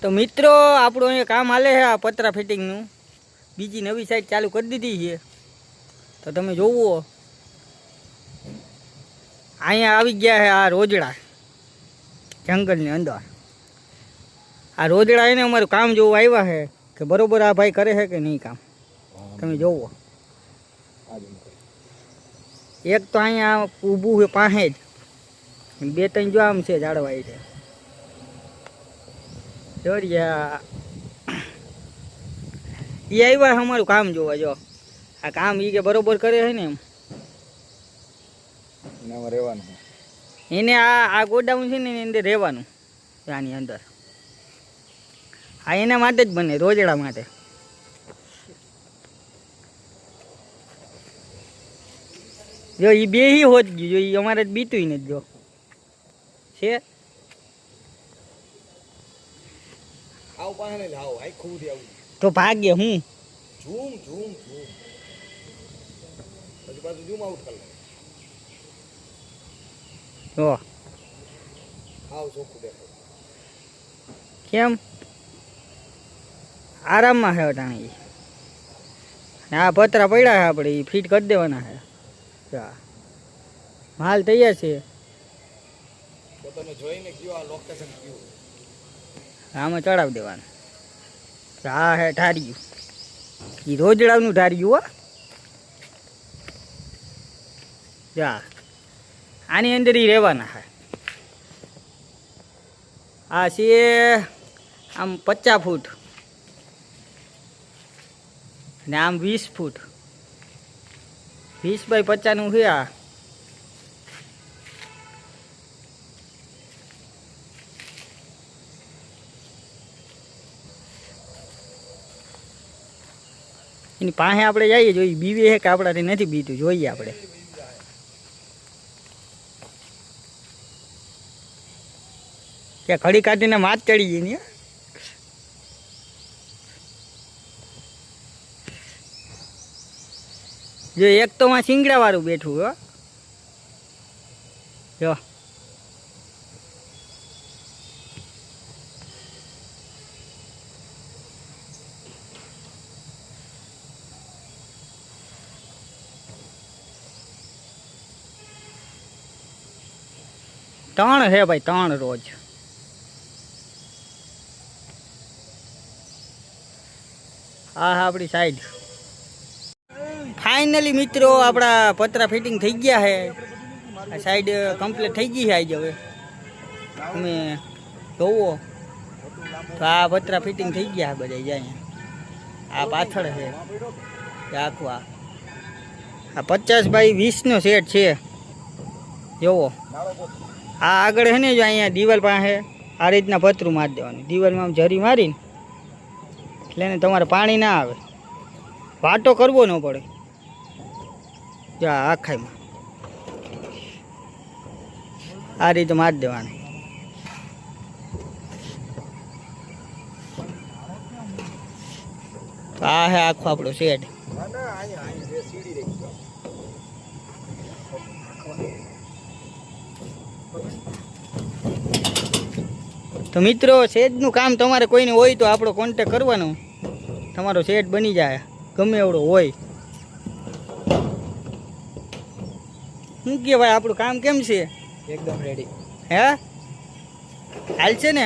તો મિત્રો આપણું અહીંયા કામ હાલે છે આ પતરા ફિટિંગનું. બીજી નવી સાઈડ ચાલુ કરી દીધી છે. તો તમે જોવો અહીંયા આવી ગયા છે આ રોજડા જંગલની અંદર. આ રોજડા એને અમારું કામ જોવું આવ્યા છે કે બરોબર આ ભાઈ કરે છે કે નહીં કામ. તમે જોવો એક તો અહીંયા ઊભું છે પાસે જ, બે ત્રણ જો આમ છે ઝાડવાઈ છે. જોડિયા એ આવ્યા અમારું કામ જોવા. જો આ કામ એ કે બરોબર કરે છે ને એમ રહેવાનું એને આ ગોડાઉન છે ને એની અંદર રહેવાનું. આની અંદર આ એના માટે જ બને, રોજડા માટે. જો એ બે હી હોત ગયું, જો એ અમારે બીતું નથી. જો છે તો ભાગ્ય હું કેમ આરામમાં છે અટાણે. આ પતરા પડ્યા છે આપણે એ ફિટ કરી દેવાના છે. માલ તૈયાર છે. આમાં ચડાવી દેવાનું. આ હે ઢાર્યું, એ રોજડાનું ઢાર્યું. હો જા આની અંદર એ રહેવાના છે. આ છે આમ 50 ફૂટ ને આમ 20 ફૂટ. 20 બાય 50 છે આ. એની પાસે આપણે જઈએ જોઈએ બીવે છે કે આપણાથી નથી બીતું જોઈએ આપણે. કે ઘડી કાઢીને માથ ચડી ગઈ ને. જો એક તો માં સિંગડા વાળું બેઠું. હો જો ત્રણ છે ભાઈ, 3 રોજ. હા આપણી સાઈડ ફાઇનલી મિત્રો આપણા પતરા ફિટિંગ થઈ ગયા છે. આ સાઈડ કમ્પ્લીટ થઈ ગઈ છે. આજે હવે તમે જોવો તો આ પતરા ફિટિંગ થઈ ગયા બધા. જાય આ પાછળ છે આખું. આ 50 બાય 20નો સેટ છે. જોવો આ આગળ છે ને, જો અહીંયા દિવાલ પાસે આ રીતના પતરું મારી દેવાનું. દિવાલમાં આમ જરી મારીને એટલે એને તમારે પાણી ના આવે, વાટો કરવો ન પડે. જો આખાઈમાં આ રીતે મારી દેવાની. તો આ હે આખો આપણો શેડ. તો મિત્રો શેડનું કામ તમારે કોઈને હોય તો આપણો કોન્ટેક કરવાનો. તમારો શેડ બની જાય ગમે એવડો હોય. શું કે ભાઈ આપણું કામ કેમ છે? એકદમ રેડી. હે હાલ છે ને?